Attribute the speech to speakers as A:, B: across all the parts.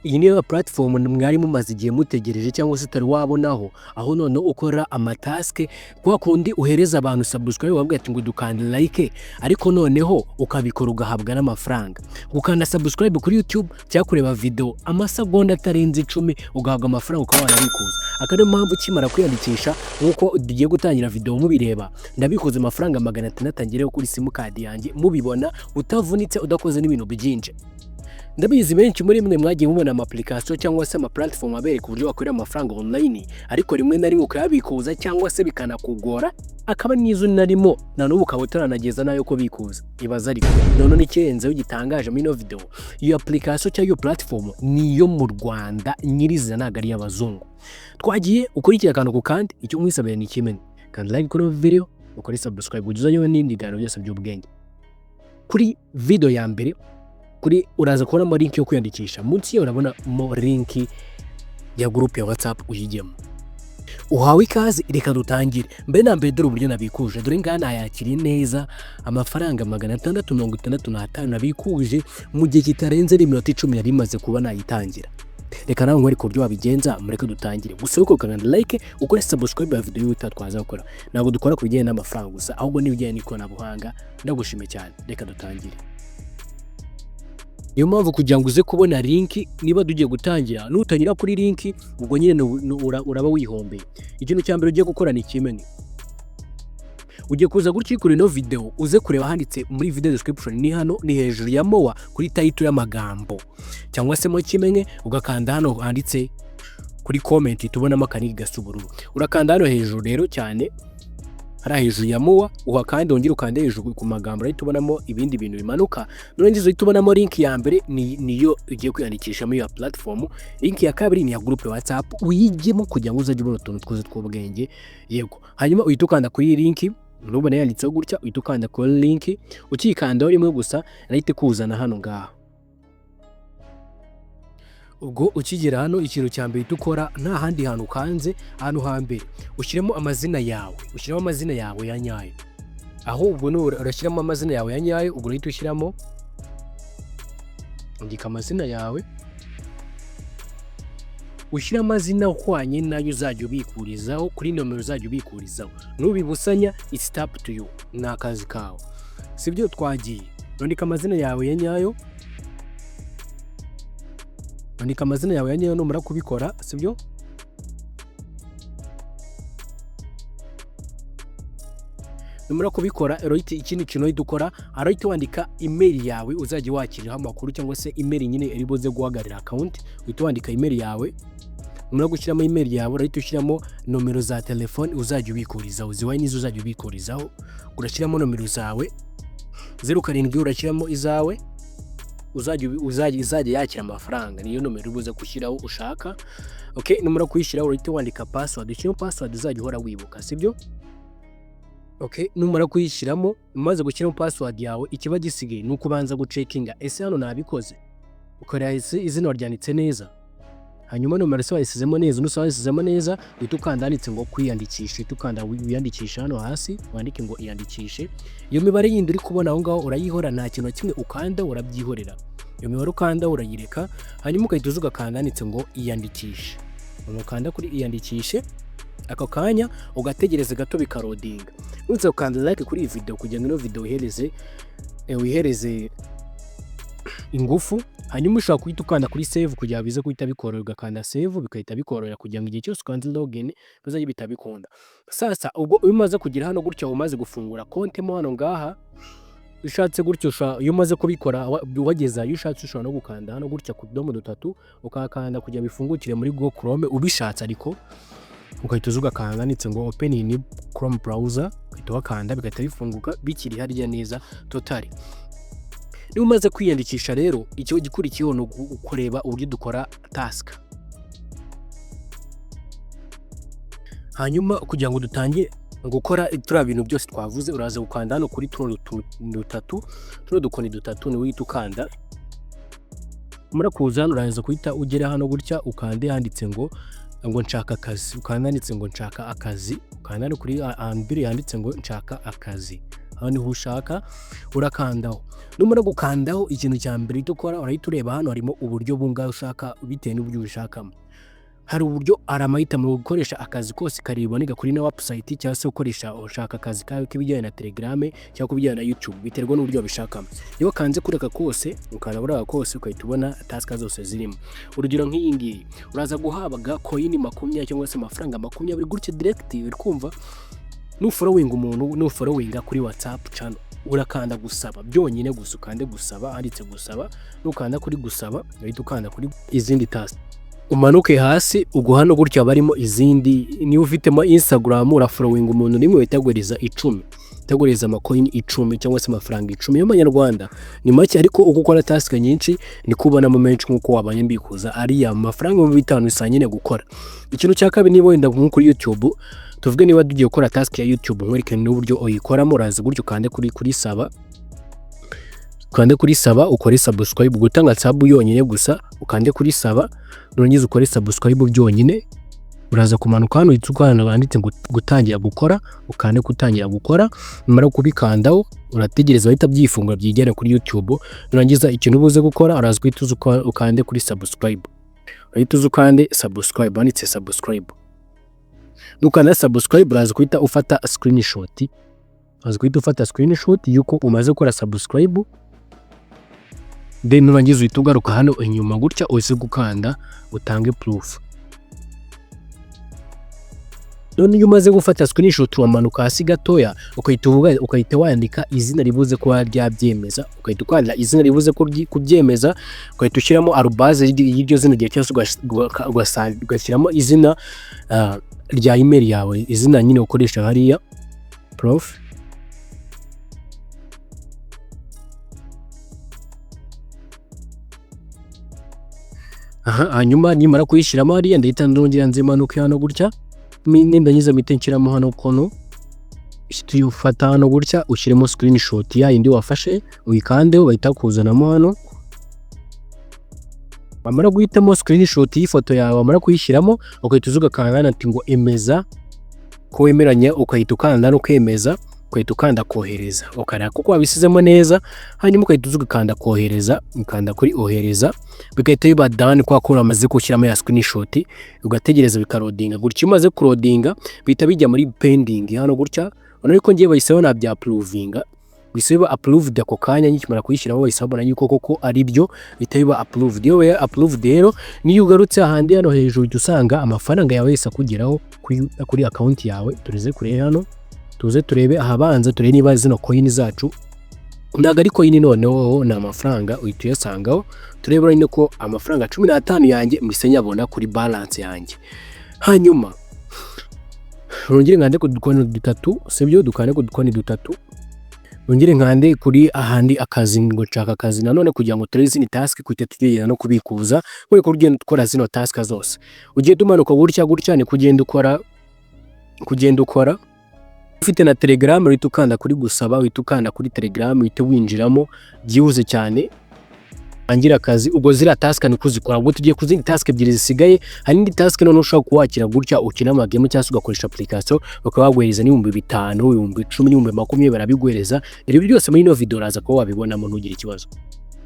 A: iyi niyo platform mwari mumaze igihe mutegereje cyangwa se utari wabonaho, aho none ukora amataske kwa kundi uhereza abantu subscribe wabwiye ati ngo dukanda like, ariko noneho ukabikora ugahabwa n'amafaranga. Gukanda subscribe kuri YouTube cyangwa kureba video amasegonda atarenze 10 ugahabwa amafaranga ukaba wanabikuza. Akari mpamvu kimara kwiyandikisha nkuko tugiye gutangira video mubireba, ndabikuza amafaranga 600 ngireho kuri simukadi yanjye, mubibona utavunitse udakoze n'ibintu byinshi. Ndabizi benshi muri mwe mwagiye mubona ama application cyangwa se ama platform abereka uburyo wakorera amafaranga online, ariko rimwe na rimwe ukayabikuza cyangwa se bikanakugora akaba nizo narimo na n'ubu ukaba utaranageza nayo ko bikuza. Ibaza ariko none n'ikirenzeho gitangaje muri no video, iyo application cyangwa iyo platform niyo mu Rwanda nyiriza ntago ari y'abazungu. Twagiye ukurikira akantu ku kandi, icyo mwisabira ni kimwe, kandi like kuri video, ukore subscribe uzayobe n'indi gano byose by'ubwenge. Kuri video ya mbere kuri uraza kubona mo link yo kwiyandikisha, munsi yo urabona mo link ya group ya WhatsApp uyigemo. Uhawe ikaze, reka dutangire. Mbe na mbere dore uburyo nabikuje, dore ngana yakiri neza amafaranga 665 nabikuje mu gihe kitarenze iminota 10 yari imaze kuba nayitangira. Reka nawe nkwereke uburyo wabigenza, mureke dutangire. Gusa uko ukanda like, ukore subscribe ya video utatwaza gukora. Ntabwo dukora ku bijyanye n'amafaranga gusa, ahubwo n'ibijyanye n'ikoranabuhanga. Ndagushime cyane, reka dutangire. Iyo mpamvu kugira ngo uze kubona link niba dugiye gutangira, nutanyira kuri link ubwo nyine uraba wihombeye. Ikintu cya mbere ugiye gukora ni kimwe, ugiye kuza gutya kuri no video uze kureba handitse muri video description, ni hano ni hejuru ya mowa kuri title y'amagambo, cyangwa se mo kimwe ugakanda hano handitse kuri comment tubonamo akani gasa ubururu, urakanda hano hejuru rero cyane hari hejuru ya mowa, kandi wongera ukanda hejuru ku magambo ari tubonamo ibindi bintu bimanuka. Nurangiza tubonamo link ya mbere niyo ugiye kwiyandikisha muri ya platform. Link ya kabiri ni ya group ya WhatsApp uyigemo kugira ngo uzaje ubona utuntu twose tw'ubwenge. Yego, hanyuma uhita ukanda kuri link, nubona yanditseho gutya, uhita ukanda kuri link, ukikandaho rimwe gusa nahite kuzana hano ngaha. Ubwo ukigera hano ikintu cya mbere dukora nta handi hantu kanze, hano hambere ushyiremo amazina yawe, ya nyayo. Aho ubwo urashyiramo amazina yawe ya nyayo, ubwo uhita ushyiramo andika amazina yawe, ushyira amazina uhwanye nayo uzajya ubikurizaho kuri nomero uzajya ubikurizaho. Nubibusanya it's up to you, ni akazi kawe. Sibyo twagiye. Andika amazina yawe ya nyayo, andika amazina yawe ya nyayo numara kubikora, sibyo? Numara kubikora eroite ikindi kintu dukora, arahita wandika email yawe uzajya wakiriraho amakuru, cyangwa se email nyine iri buze guhagarira account. Uhita wandika email yawe, numara gushyiramo email yawe urahita ushyiramo nomero za telefone uzajya ubikurizaho, ziwaye nizo uzajya ubikurizaho. Urashyiramo nomero zawe 07 urashyiramo izawe uzajya yakira amafaranga, niyo nomero ubuze gushyiraho ushaka. Okay, numara kuyishyiraho urahita wandika password, ushyiramo password uzajya uhora wibuka, sibyo? Okay, numara kuyishyiramo, umaze gushyiramo password yawe, ikiba gisigaye nuko ubanza gucekinga ese hano nabikoze, ukora izina ryanditse neza. Hanyuma nomero se wayisizemo neza, nusayisizemo neza uhita ukanda handitse ngo kwiyandikisha, uhita ukanda wiyandikisha hano hasi, wandike ngo iyandikishe. Iyo mibare yindi uri kubona aho ngaho urayihora, nta kintu kimwe ukanda urabyihorera. Iyo mibare ukanda urayireka, hanyuma ukahita ugakanda handitse ngo iyandikishe. Ukanda kuri iyandikishe, ako kanya ugategereza gato bikarodinga. Nutse ukanda like kuri iyi video kugira ngo ino video wihereze ingufu. Hanyuma ushaka kuhita ukanda kuri save kugira bize kuhita bikorohera, ugakanda save bikahita bikorohera kugira ngo igihe cyose ukanze login bizajye bitabikunda. Sasa ubwo umaze kugira hano gutya, umaze gufungura konti mo hano ngaha, ushatse gutyo iyo umaze kubikora wageza iyo ushatse ushobora no gukanda hano gutya ku domo 3 ukakanda kugira bifungukire muri Google Chrome ubishatse, ariko ukahita ugakanda nitse ngo open in Chrome browser, ukahita wakanda bigahita bifunguka bikiri harya neza totally. Niba umaze kwiyandikisha rero, icyo gikurikiyeho no kureba uburyo dukora task. Hanyuma kugira ngo dutangiye gukora turiya bintu byose twavuze, uraza gukanda hano kuri tuno dukoni dutatu, ni wihita ukanda. Umara kuza uraza kuhita ugera hano gutya, ukande handitse ngo nshaka akazi, ukanda handitse ngo nshaka akazi, ukanda kuri ambiri handitse ngo nshaka akazi. aho niho ushaka urakandaho. Numara gukandaho ikintu cya mbere dukora urahita ureba hano harimo uburyo bungahe ushaka bitewe n'uburyo ushakamo. Hari uburyo aramahitamo gukoresha akazi kose kariboneka kuri na website cyangwa se ukoresha ushaka akazi kawe k'ibijyanye na Telegram cyangwa kubijyanye na YouTube biterwa n'uburyo wabishakamo. Iyo kanze kureka kose ukana kose ukahita ubona task zose zirimo. Urugero nk'iyi ngiyi uraza guhabwa coin 20 cyangwa se amafaranga 20 gutyo direct uri kumva n'ufollowing umuntu n'ufollowing kuri WhatsApp channel urakanda gusaba byonyine gusa ukande gusaba handitse gusaba nukanda kuri gusaba uhita ukanda kuri izindi task umanuke hasi uguhano gutya barimo izindi. Niba ufitemo Instagram urafollowing umuntu rimwe witaguriza 10 taguriza amacoin 10 cyangwa se amafaranga 10 y'amanyarwanda ni make, ariko uko ukora task nyinshi ni kubona mu menshi nkuko wabanye mbikuza ari ya mafaranga 5 usanyine gukora. Ikintu cya kabiri niba wenda kuri YouTube tuvuge niba tugiye gukora task ya YouTube nkwerekane n'uburyo uyikoramo uraza gutyo kande kuri saba ukande kuri saba ukore subscribe gutanga sub yonyine gusa ukande kuri saba nurangiza ukore subscribe byonyine uraza kumanuka hano itugana banditse ngo gutangira gukora ukande gutangira gukora. Numara kubikandaho urategereza bahita byifungura byigera kuri YouTube. Nurangiza ikintu ubuze gukora uraza kwituza ukande kuri subscribe urahita ukande subscribe banditse subscribe nukanda subscribe uraza kwita ufata screenshot yuko umaze gukora subscribe. Then nurangiza uhita ugaruka hano inyuma gutya uze gukanda utange proof. None iyo umaze gufata screenshot uramanuka hasi gatoya ukahita wandika izina ribuze kuba ryabyemeza ukahita ukanda izina ribuze kubyemeza ukahita ushyiramo arubase y'iryo zina rya cyangwa ugashyiramo izina rya email yawe, izina nyine ukoresha hariya prof. Hanyuma nimara kuyishyiramo hariya ndahita ndongera nzimanuke hano gutya nindangiza mpite nshyiramo hano kono ufata hano gutya ushyiremo screenshot ya indi wafashe uyikandeho bahita kuzanamo hano. Wamara guhitamo screenshot y'ifoto yawe wamara kuyishyiramo ukahita ugakanda ati ngo emeza ko wemeranya ukahita ukanda no kwemeza ukahita ukanda kohereza ukara kuko wabisizemo neza. Hanyuma ukahita ugakanda kohereza ukanda kuri ohereza bigahita biba done kwa ko uramaze gushyiramo ya screenshot ugategereza bikarodinga gutyo. Umaze kurodinga bihita bijya muri pending hano gutya. Ariko ngiye bayiseho na bya approvinga bisaba approved ako kanya nyikimara kuyishyiraho bayisabona yuko koko ari byo bihita biba approved. Iyo we approved rero niyo ugarutse ahandi hano hejuru dusanga amafaranga yawe yesa kugeraho kuri account yawe. Turize kure hano tuze turebe ahabanza turebe niba zino coin zacu ntago ari coin noneho na amafaranga uhita uyasangaho. Turebe rero ko amafaranga 15 yanjye mise nyabona kuri balance yanjye. Hanyuma rongere nkande ku dukoni dutatu sibyo dukane ku dukoni dutatu rongere nkande kuri ahandi akazi ngo nshaka akazi nanone kugira ngo tureze ni task kwite tugenda no kubikuza ko urugendo dukora zino task zose ugiye tumanuka gutya ni kugenda ukora ufite na Telegram uhita ukanda kuri gusaba uhita ukanda kuri Telegram uhita winjiramo byihuse cyane angira akazi ubwo zira task ni kuzikora. Ubwo tugiye kuzindi task ebyiri zisigaye hari indi task none ushaka kuwakira gutya ukina amagame cyangwa ugakoresha application bakabagwereza n'ibihumbi 5 ibihumbi 10 n'ibihumbi 20 barabigwereza. Ibi byose muri no video raza ko wabibonamo ntugire ikibazo.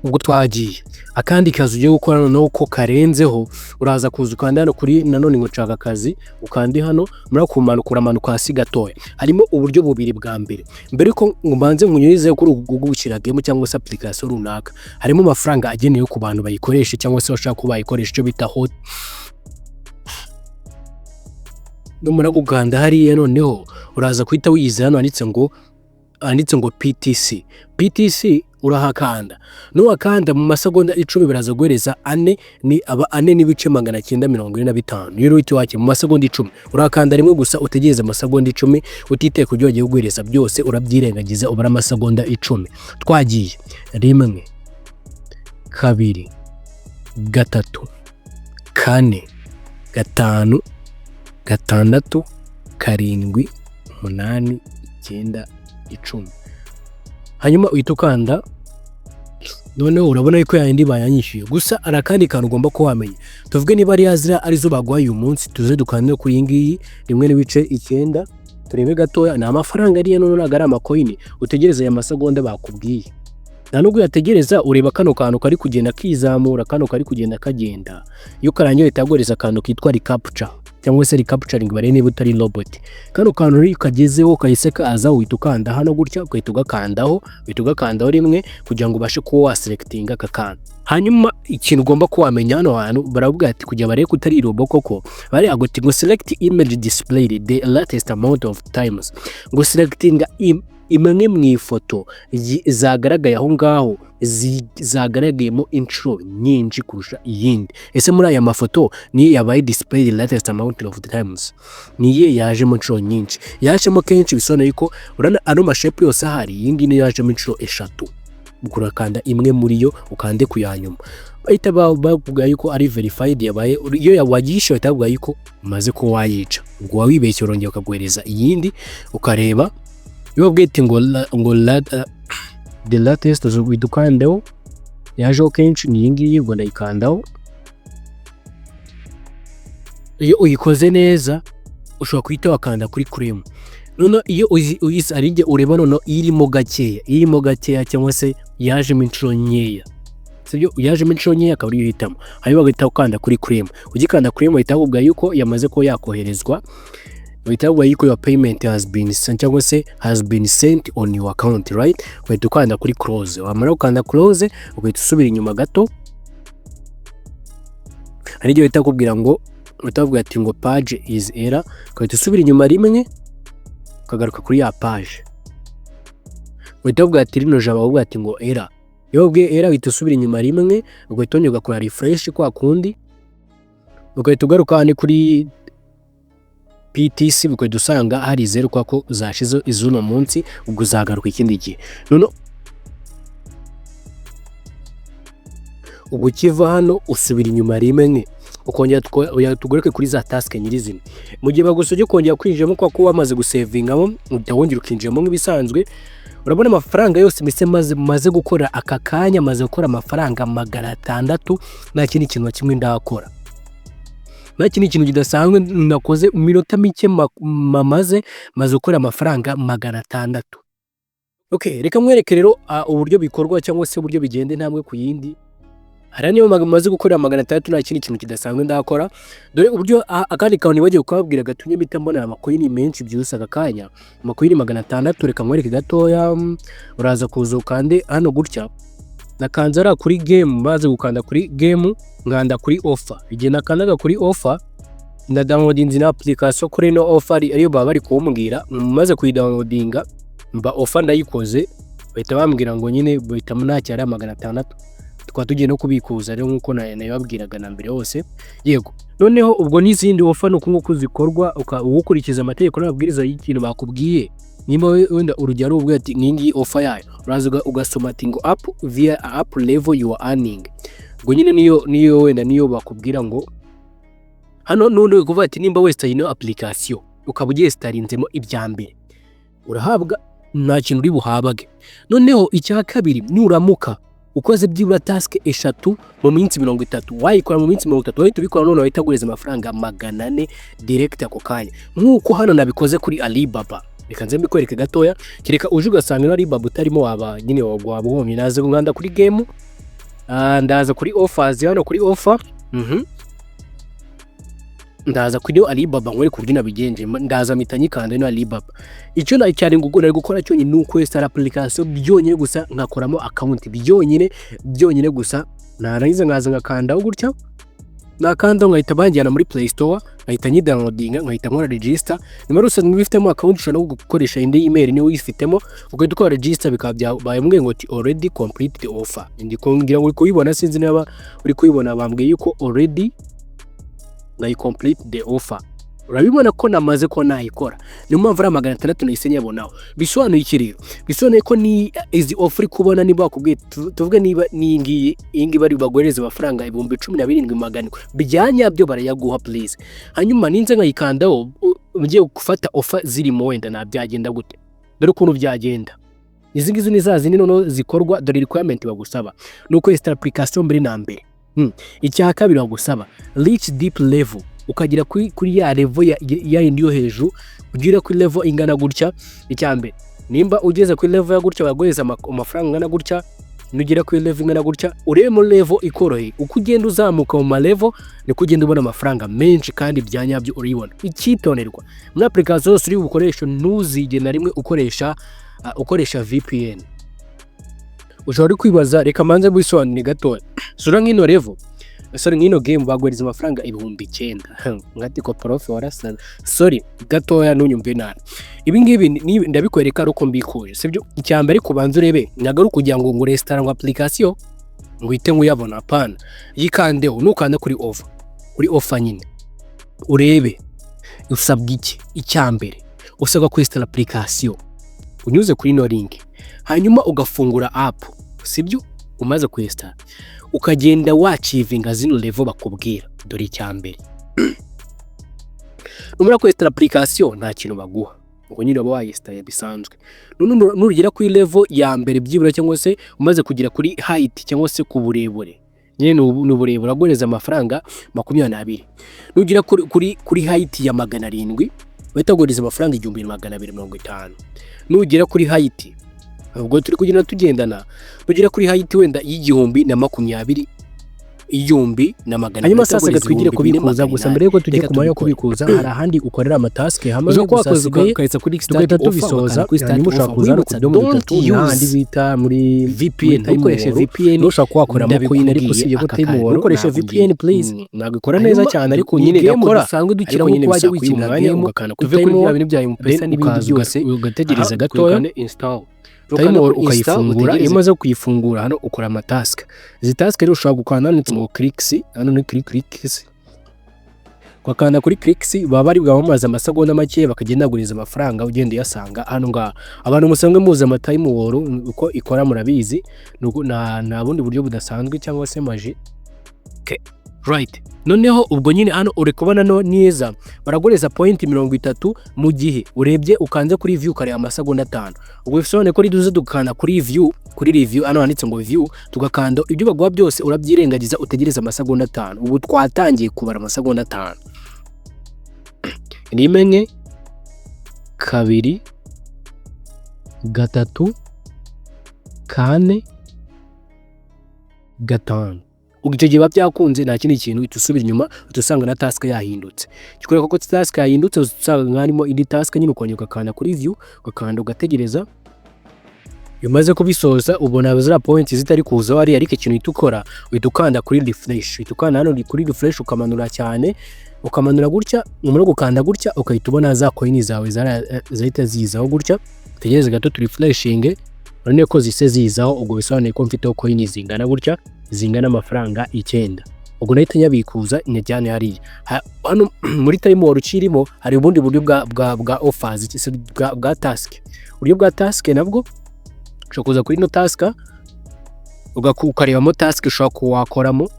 A: Ubwo twagiye akandi kazi ugiye gukora noneho ko karenzeho uraza kuza ukanda hano kuri nanone ngo nshaka akazi ukandi hano muri kumanuka uramanuka hasi gatoya. Harimo uburyo bubiri bwa mbere ko mbanze nkunyurize kuri gukira game cyangwa se application runaka harimo amafaranga agenewe ku bantu bayikoresha cyangwa se bashaka kuba bayikoresha cyo bita hot. Numara kuganda hariya noneho uraza kwita wiyize hano handitse ngo PTC urahakanda nuwakanda mu masegonda 10 biraza guhereza 4 n'ibice 945 euro uhita wake mu masegonda 10 urakanda rimwe gusa utegereza amasegonda 10 utiteye kujya ugiye guhereza byose urabyirengagiza ubara amasegonda 10. Twagiye 1 2 3 4 5 6 7 8 9 10. Hanyuma uhita ukanda noneho urabona yuko yandi bayanyishyuye. Gusa arakandi kantu ugomba ko wamenya tuvuge niba ari yazira arizo bagwaye uyu munsi tuze dukande kuri iyi ngiyi 1.9 turebe gatoya, ni amafaranga ariya none ntabwo ari amakoini utegereza aya masegonda bakubwiye. Nta nubwo yategereza, ureba kano kantu kari kugenda kizamura, kano kari kugenda kagenda. Iyo karangiye itaguhereza akantu kitwa recapture cyangwa se recapturing bare niba utari robot. Kano kantu rero kagezeho kahise kaza, uhita ukanda hano gutya, ugahita ugakandaho rimwe kugira ngo ubashe kuba waselectinga aka kantu. Hanyuma ikintu ugomba kuwamenya hano hantu baravuga ati kugira bareke utari robo koko, bari aguti ngo select image displayed the latest amount of times, ngo selectinga imwe mu ifoto zagaragaye aho ngaho zagaragayemo inshuro nyinshi kurusha iyindi. Ese muri aya mafoto ni yabaye display latest amount of times, niye yaje mu inshuro nyinshi, yajemo kenshi, bisobanuye ko urana ano mashape yose ahari, iyi ngiyi niyo yajemo inshuro 3. Ukurakanda imwe muri yo ukande kuyanyuma, bahita bavuga yuko ari verified yabaye. Iyo yawagisha bahita bavuga yuko umaze ko wayica, ubwo wibeshye urongera ukaguhereza iyindi ukareba. Iyo bwite ngo the latest widukandeho yaje kenshi ni iyi ngiyi, ubwo ndayikandaho. Iyo uyikoze neza ushobora kuhita wakanda kuri cream. None iyo uyisarije ureba none irimo gakeya cyangwa se yajemo inshuro nkeya, sibyo yajemo inshuro nkeya akaba ari uhitamo. Hanyuma ugahita ukanda kuri cream, ugikanda cream uhita akubwira yuko yamaze ko yakoherezwa, uhita akubwira yuko your payment has been sent cyangwa se has been sent on your account, right? Ugahita ukanda kuri close, wamara ukanda close ugahita usubira inyuma gato. Hari igihe uhita akubwira ngo utavuga ati ngo page is error, ugahita usubira inyuma rimwe ukagaruka kuri ya page. Uhita uvuga ati rino jaba uvuga ati ngo error, iyo ubwe error uhita usubira inyuma rimwe, ugahita ongera ugakora refresh kwa kundi, ugahita ugaruka hano kuri PTC, ugahita usanga hari 0 kwako zashize izuno munsi, ubwo uzagaruka ikindi gihe. None ubwo kiva hano usubira inyuma rimwe ukongera tugaruke kuri za task nyirizina. Mu gihe bagusuje kongera kwinjiramo kwa ko wamaze gusavingamo, utawongera ukinjiramo nk'ibisanzwe. Urabona amafaranga yose mise maze gukora aka kanya, maze gukora amafaranga 600, nta kindi kintu kimwe ndakora, nta kindi kintu kidasanzwe nakoze mu minota mike maze gukora amafaranga 600. Okay, reka mwereke rero uburyo bikorwa cyangwa se uburyo bigende namwe ku yindi. Hari niyo maze gukorera 600, nta kindi kintu kidasanzwe ndakora. Dore uburyo akandi kantu bagiye kubabwira gatumye bita mbona amakoini menshi byusa aka kanya, amakoini 600. Reka mwereke gatoya, uraza kuza ukande hano gutya, nakanze ara kuri game, baze gukanda kuri game, nganda kuri offer. Igihe nakandaga kuri offer na downloading na application kuri no offer ariyo baba bari kumbwira, maze kuyidownloadinga mba offer ndayikoze, bahita bambwira ngo nyine bahita munacyara 600. Tukaba tugiye no kubikuza rero nkuko nababwiraga na mbere hose. Yego, noneho ubwo n'izindi offer nuko nkuko zikorwa ukurikiza amategeko n'amabwiriza y'ikintu bakubwiye. Nimba wenda urugero ubwo ati nkingi offer yayo, uraza ugasoma ati ngo up via up level you are earning. Ubwo nyine niyo wenda niyo bakubwira ngo hano none kuvuga ati nimba wese ino application ukaba ugiye starinzemo ibya mbere, urahabwa nta kintu uri buhabage. Noneho icya kabiri, nuramuka ukoze byibura task 3 mu minsi 30, wayikora mu minsi 30, wahita ubikora none wahita gureza amafaranga 400 direct ako kanya, nkuko hano nabikoze kuri Alibaba. Reka nze mbikwereke gatoya, kireka uje ugasanga Alibaba utarimo waba nyine wabwomye. Naze nganda kuri game, ndaza kuri offers, hano kuri offer, ndaza kuri Alibaba ngore ku buryo bigenje, ndaza mitanyikanda no Alibaba. Icyo nacyari ngugura gukora cyo nyine uko install application byonyine gusa, nkakoramo account byonyine gusa. Narangiza ngaza ngakandaho gutya, nakanda ngahita banjyana muri Play Store, ngahita nyidownloadinga, ngahita nkora register. Nimero rusa mwifitemo account ushobora gukoresha indi email niyo wifitemo, ugahita ukora register, bikaba bayambwiye ngo already complete the offer. Ndikongira ngo kuyibona, sinzi niba uri kuyibona, bambwiye yuko already na complete the offer. Urabibona ko namaze ko nayikora, niyo mpamvu ari 600 nahise nyabonaho. Bisobanuye iki rero? Bisobanuye ko ni izi offer kubona niba bakubwiye, tuvuge niba ningi bari bagoreze amafaranga 12700 bijyanye byo barayaguha please. Hanyuma ninze nkayikandaho ugiye gufata offer zirimo, wenda nabyagenda gute? Dore ukuntu byagenda. Izi ngizo ni zazindi nono zikorwa, dore requirement bagusaba nuko install application mbere na mbere. Icya kabiri bagusaba reach deep level ukagera kuri ya level ya yindi yo hejuru, ugira kuri level ingana gutya. Icyambere nimba ugeze kuri level ya gutya baguhereza amafaranga ingana gutya, nugera kuri level ingana gutya urebe mu level ikoroheye. Uko ugenda uzamuka mu ma level niko ugenda ubona amafaranga menshi kandi byanyabyo uribona. Icyitonderwa muri application zose uri bukoresha, ntuzige na rimwe ukoresha VPN. Ushobora kwibaza, reka manze bisobanure gatoya. Sura nk'ino level, sorry nk'ino game baguhereza amafaranga 9,000 ngati ko prof warasa. Sorry gatoya nunyumve nana. Ibi ngibi ndabikwereka uko mbikuye, sibyo? Icyambere kubanza urebe nagaruka kugira ngo restaurant ngo application ngo ite nguyabona pana yikandeho, nukanda kuri offer nyine urebe usabwa iki. Icyambere usabwa kwinstall application unyuze kuri no link, hanyuma ugafungura app, sibyo? Umaze kwinstall ukagenda wachivinga zino level bakubwira. Dore icyambere numara kwinstall application nta kintu baguha, ngo nyine aba wayinstall bisanzwe. Nurugera kuri level ya mbere byibura, cyangwa se umaze kugera kuri height cyangwa se ku burebure, nyine n'uburebure agoreza amafaranga 22. Nugera kuri height ya 700 bahitagoreza amafaranga 1250. Nugera kuri height, ubwo turi kugenda tugendana, nugera kuri height wenda y'1020, 1020. Hanyuma sasa gatwigire kubikuza. Gusa mbere yuko tugiye kumanya kubikuza, hari ahandi ukorera amataske hamaze gusasigaye tugahita tubisoza. Hanyuma ushaka kuza no kudomo 3 n'ahandi bita muri VPN. Ukoresha VPN ushaka kwakoramo coin, ariko usibye ko time ukoresha VPN please nagikora neza cyane, ariko nyine gakora usanzwe dukira ko wajya wikina game ugakana tuve kuri bya bintu bya impesa n'ibindi byose, ugategereza gatoya install time ukayifungura. Iyo umaze kuyifungura hano ukora amatask. Izi task rero ushobora gukanda ndetse mu clicks, hano ni clicks. Wakanda kuri clicks baba bari bwamaze amasegonda make bakagendaguriza amafaranga ugenda yasanga hano ngaha. Abantu musanzwe muza amatime uko ikora murabizi, nta bundi buryo budasanzwe cyangwa se maji. Okay, right. Noneho ubwo nyine hano uri kubona no neza baragoreza point 30 mu gihe urebye ukanze kuri view kare amasegonda 5. Ubwo bisobanuye ko riduze dukana kuri review hano handitse ngo view, tugakanda ibyo bagwa byose urabyirengagiza utegereza amasegonda 5. Ubu twatangiye kubara amasegonda 5. Rimwe, kabiri, gatatu, kane, gatanu. Ugicyo gihe byakunze nta kindi kintu itusubira inyuma, utusanga na task yahindutse. Kikoreka ko task yahindutse, usanga nkarimo indi task nyine ukongera ukakanda kuri view, ukakanda ugategereza. Umaze kubisoza ubona zira points zitari kuza ari ariko ikintu itukora uhita kuri refresh. Utukanda hano kuri refresh ukamanura cyane, ukamanura gutya, umuro gukanda gutya ukahita ubona za coin zawe zahita zizaho gutya. Tegereza gato tu refreshing, urane ko zise zizaho. Ubwo bisobanuye ko mfite coin zingana gutya, zingana amafaranga 9. Ubwo nahita nyabikuza inyajyane hari hano muri time warucirimo. Hari ubundi buryo bwa offers bwa task. Uburyo bwa task nabwo ushobora kuza kuri no task ukarebamo task ushobora wakoramo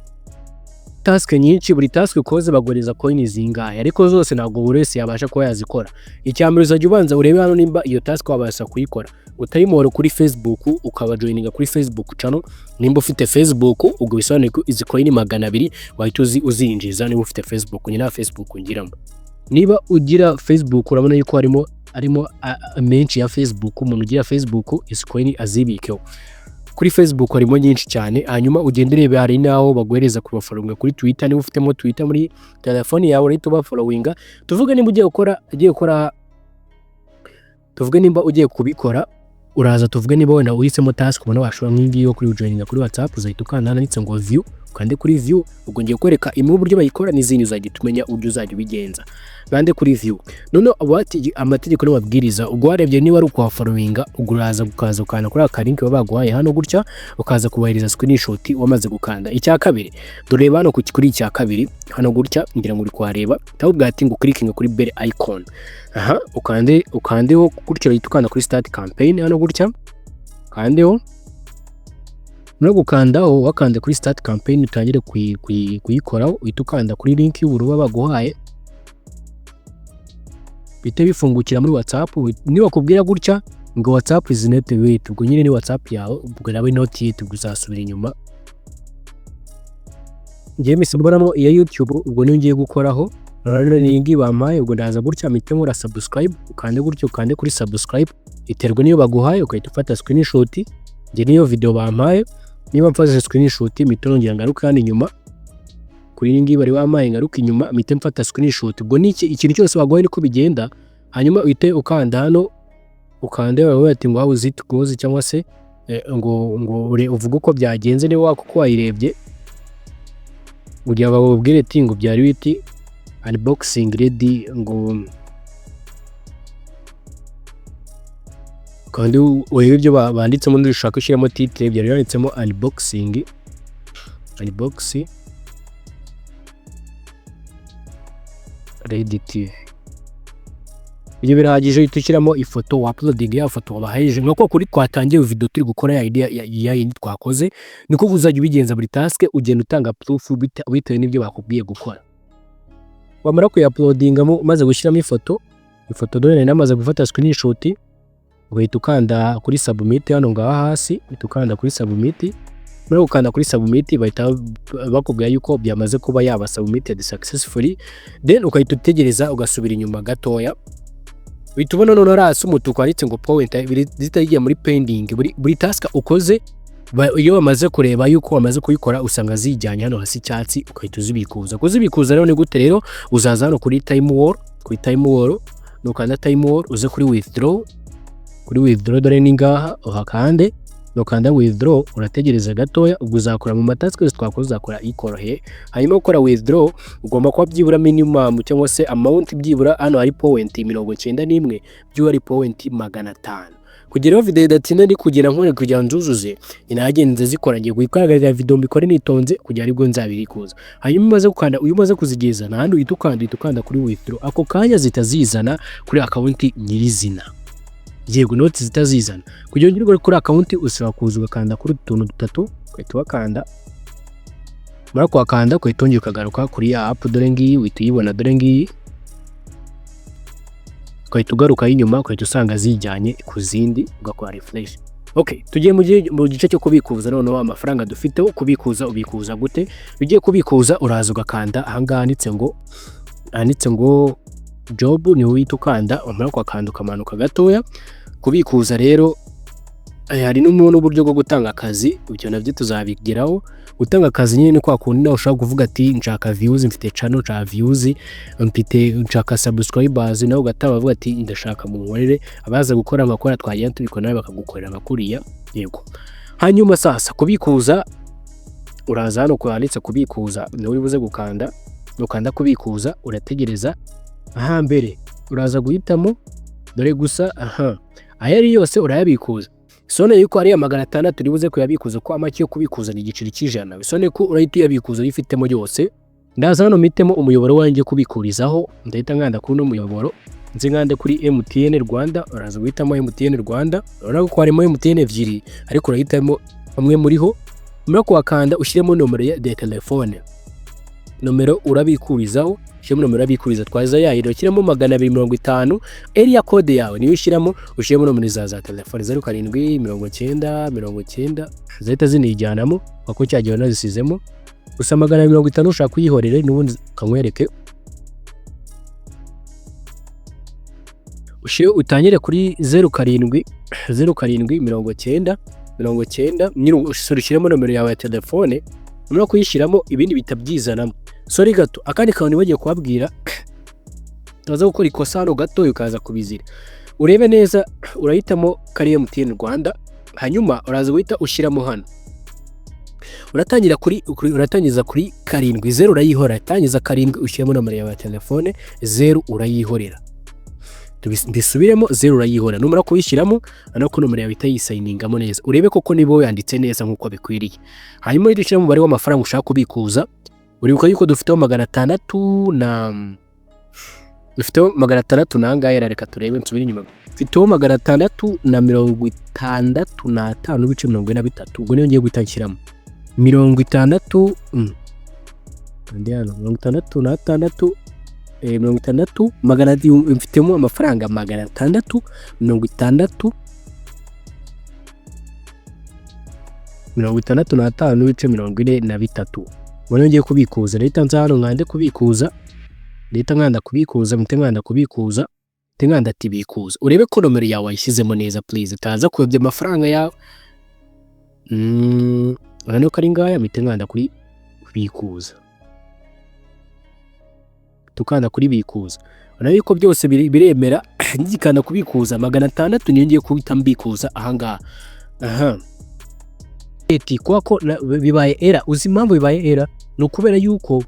A: task nyinshi. Buri task ukoze bagoreza coin zingahe, ariko zose ntabwo buri wese yabasha kuba yazikora. Icyambere uzajya ubanza urebe hano nimba iyo task wabasha kuyikora. Utayimora kuri Facebook ukaba joininga kuri Facebook channel. Nimba ufite Facebook ubwo bisobanuye ko izi coin 200 wahita uzinjiza. Nimba ufite Facebook, nyina Facebook ngiramo. Niba ugira Facebook urabona yuko harimo menshi ya Facebook. Umuntu ugira Facebook izi coin azibikeho. Kuri Facebook harimo nyinshi cyane. Hanyuma ugenderebe hari naho baguhereza ku bafollowinga kuri Twitter. Niba ufitemo Twitter muri telefone yawe urahita ubafollowinga. Tuvuge nimba ugiye kubikora uraza. Tuvuge niba wenda uhisemo task ubona washobora nk'ingiyo kuri joininga kuri WhatsApp, uzahita ukanda handitse ngo view, ukande kuri view. Ubwo ngiye kwereka imwe uburyo bayikora n'izindi uzajya tumenya uburyo uzajya ubigenza. Bande kuri view. None abati amategeko n'amabwiriza, ubwo warebye niba ari ukwafollowinga uguraza gukaza ukana kuri aka link babaguhaye hano gutya, ukaza kubahiriza screenshot wamaze gukanda. Icya kabiri dore hano kuri icya kabiri hano gutya, ngira ngo uri kwareba tabwo ati ngo clicking kuri bell icon. Ukandeho gutya yitukana kuri start campaign hano gutya, kandeho. Muri gukandaho wakande kuri start campaign utangire kuyikoraho, uhita ukanda kuri link y'ubururu baguhaye, bite bifungukira muri WhatsApp. Niba kubwira gutya ngo WhatsApp is not wait, ubwo nyine ni WhatsApp yawe, ubwo nawe not yet guzasubira inyuma. Ngiye misibonamo iya YouTube, ubwo niyo ngiye gukoraho. iyi ngiyi bampaye, ubwo ndaza gutya mpite nkora subscribe, ukande gutyo ukande kuri subscribe, iterwa niyo baguhaye ugahita ufata screenshot, njye niyo video bampaye, niba mfashe screenshot mpite nongera ngaruka hano inyuma kuri iyi ngiyi bari bampaye, ngaruka inyuma mpite mfata screenshot. Ubwo ni ikintu cyose baguhaye niko bigenda, hanyuma uhite ukanda hano, ukande bavuga ati ngo how is it goes, cyangwa se ngo uvuge uko byagenze niba kuko wayirebye, ugiye babubwire ati ngo byari biti unboxing ready, ngo kandi urebe ibyo banditsemo, ndishaka ushyiramo titre, byari yanditsemo unboxing ready TV. Ibyo birahagije, uhita ushyiramo ifoto, uploading ya foto wabaheje, nk'uko kuri twatangiye video turi gukora ya idea ya yindi twakoze, niko uzajya ubigenza buri task, ugenda utanga proof bitewe n'ibyo bakubwiye gukora. Wamara kuyaplodinga maze gushyiramo ifoto dore namaze gufata screenshot, ugahita ukanda kuri submit hano ngaha hasi, uhita ukanda kuri submit. Muri ukanda kuri submit bahita bakubwira yuko byamaze kuba yaba submitted successfully, then ukahita utegereza ugasubira inyuma gatoya, uhita ubona none rasi umutuku wanditse ngo point zitagiye muri pending. Buri task ukoze iyo bamaze kureba yuko wamaze kuyikora usanga zijyanye hano hasi icyatsi, ukahita uzibikuza. Kuzibikuza rero ni gute? Rero uzaza hano kuri time wall, nukanda time wall uze kuri withdraw, dore ni ngaha uhakande, nukanda withdraw, urategereza gatoya, ubwo uzakora mu matask yose twakoze uzakora ikoroheye. Hanyuma gukora withdraw ugomba kuba byibura minimum cyangwa se amount byibura hano hari point 91, byo ari point 500. Kugira video idatinda ndi kugira nkore kugira nzuzuze, inagenze zikoranye guikaragara video mbikore nitonze kugira aribwo nzabirikuza. Hanyuma umaze gukanda, uyu umaze kuzigeza nahandi uhita ukanda kuri withdraw, ako kanya zitazizana kuri account nyirizina. Yego note zitazizana. Kugira ngo kuri account usaba kuza ugakanda kuri utuntu dutatu, uhita wakanda. Mara kwakanda uhita ongera ukagaruka kuri ya app, dore ngiyi uhita uyibona, dore ngiyi ukahita ugaruka inyuma, ukahita usanga zijyanye ku zindi, ugakora refresh. Okay, tugiye mu gice cyo kubikuza noneho amafaranga dufite. Kubikuza ubikuza gute? Ugiye kubikuza uraza ugakanda ahangaha handitse ngo job, ni uhita ukanda, wamara kwakanda ukamanuka gatoya. Kubikuza rero hari n'uburyo bwo gutanga akazi, ibyo nabyo tuzabigiraho. Gutanga akazi nyine ni kwa kundi nawe ushaka kuvuga ati nshaka views, mfite channel cha views, nshaka subscribers, nawe ugataba uvuga ati ndashaka mu nkorere abaza gukora amakora twagiye tubikora nawe bakagukorera abakuriya. Yego, hanyuma sasa kubikuza uraza hano kwanditse kubikuza, niwe uri buze gukanda, ukanda kubikuza, urategereza. Aha mbere uraza guhitamo, dore gusa ayari yose urayabikuza. Sone yuko ari 600 turi buze kuyabikuza, ko amaki yo kubikuza ni igiciro cy'ijana. Sone ko urahita uyabikuza yifitemo yose. Ndaza hano mitemo umuyoboro wanjye kubikurizaho, ndahita nkanda kuri no muyoboro, nzi nkande kuri MTN Rwanda, uraza guhitamo MTN Rwanda. Urabona ko harimo MTN ebyiri, ariko urahitamo amwe muriho. Muri kwakanda ushyiremo nomero ya telefone, nomero urabikurizaho, ushyiramo nomero urabikuriza, twaza yahiro ushyiramo 250, area code yawe niyo ushyiramo, ushyiramo nomero za telefone 079090 zahita zinijyanamo, kuko cyagiye nazisizemo. Gusa 250 ushaka kuyihorere n'ubundi kankwereke. Ushiye utangire kuri 079090 nyine ushyiramo nomero yawe ya telefone, umara kuyishyiramo ibindi bitabyizanamo. Sorry gato, akandi kantu bagiye kubabwira, uraza gukora ikosa hano gato ukaza kubizira. Urebe neza, urahitamo kari MTN Rwanda, hanyuma uraza guhita ushyiramo hano. Uratangiza kuri 70 urayihora, tangiza 7 ushyiramo nomero yawe ya telefone, 0 urayihorera. Mbisubiremo, 0 urayihora. Numara kuyishyiramo anako nomero yawe itayisayiningamo neza. Urebe koko nibo yanditse neza nkuko bikwiriye. Hanyuma idushyiramo umubare w'amafaranga ushaka kubikuza. Uribuka yuko dufiteho 600 na dufiteho 600 nangahe, reka turebe nsubire inyuma. Dufiteho 665.43. Ubwo niyo ngiye gutakiramo 60 ndi hano 66 60 magana mfitemo amafaranga 665.43. Ubwo ngiye kubikuza, leta nza hano nkande kubikuza. ndahita nkanda kubikuza, nkanda ati bikuza, urebe ko nomero yawe wayishyizemo neza please, utaza kuyobya amafaranga yawe. Urabona ko ari ngaya, mpita nkanda kuri bikuza, tukanda kuri bikuza, urabona yuko byose biremera. Ngikanda kubikuza 600 niyo ngiye kuhita mbikuza ahangaha. Eti kwako bibaye era, uzi impamvu bibaye era, ni ukubera yuko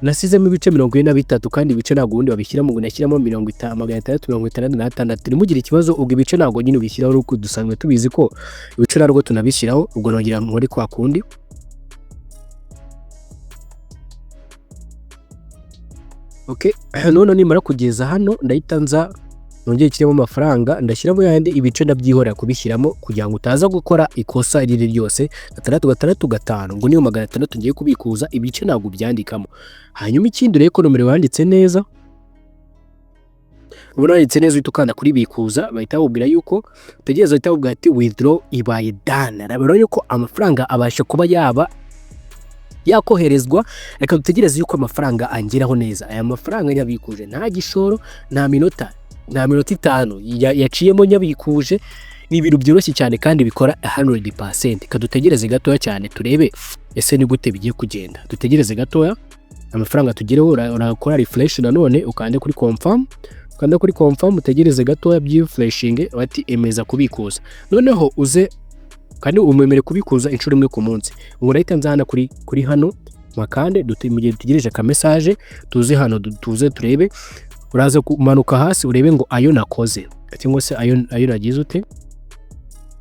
A: nasizemo ibice 43 kandi ibice ntabwo ubundi babishyiramo, ngo nashyiramo 666. Nimugire ikibazo ubwo ibice ntabwo nyine ubishyiraho, uko dusanzwe tubizi ko ibice narwo tunabishyiraho. Ubwo nongera muri kwa kundi, okay. None nimara kugeza hano ndahita nza nongeye kiremo amafaranga, ndashyiramo yandi ibice ndabyihorera kubishyiramo kugira ngo utaza gukora ikosa iriri ryose. 665 ngo niyo 600 ngiye kubikuza, ibice ntabwo byandikamo. Hanyuma ikindi urebe ko nomero wanditse neza, ubona yanditse neza, uhita ukanda kuri bikuza, bahita bakubwira yuko utegereza, bahita bakubwira ati withdraw ibaye done. Urabona yuko amafaranga abasha kuba yakoherezwa. Reka dutegereze yuko amafaranga angeraho neza. Aya mafaranga yabikuje nta gishoro, nta minota 5 yaciyemo nyabikuje. Ni ibintu byoroshye cyane kandi bikora 100%. Kadutegereze gatoya cyane turebe ese ni gute bigiye kugenda. Dutegereze gatoya amafaranga tugireho, urakora refresh nanone, ukande kuri confirm, utegereze gatoya byifreshinge, bati emeza kubikuza. Noneho uze kandi umwemere kubikuza inshuro imwe ku munsi. Ubu urahita nzana kuri hano makande, mu gihe dutegereje ka message tuze hano, tuze turebe. Uraza kumanuka hasi urebe ngo ayo nakoze cyangwa se ayo nagize ute,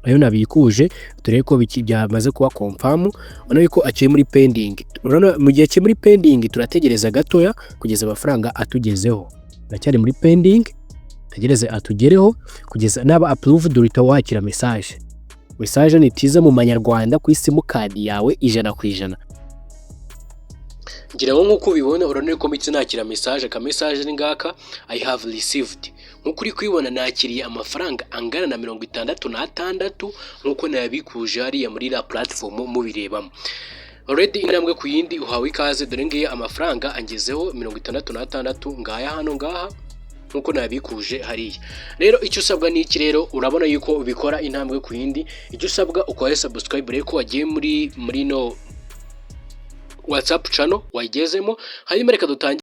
A: ayo nabikuje, turebe ko byamaze kuba confirm. Urabona yuko aciye muri pending. Urabona mu gihe cye muri pending turategereza gatoya kugeza amafaranga atugezeho. Ndacyari muri pending, tegereze atugereho kugeza naba approved, urita wakira message. Message ni tiza mu manyarwanda ku simu card yawe 100%. Ngira ngo nkuko ubibona, urabona ko mitse nakira message, ka message ni ngaka, I have received. Nkuko uri kwibona nakiriye amafaranga angana na 66 nkuko nayabikuje hariya muri la platform mubirebamo. Already intambwe ku yindi uhawe ikaze, dore ngiye amafaranga angezeho 66 ngaya hano ngaha nkuko nabikuje hariya. Rero icyo usabwa ni iki rero, urabona yuko ubikora intambwe ku yindi. Icyo usabwa ukora subscribe reko wagiye muri no WhatsApp channel wayigezemo, hanyuma reka dutangira.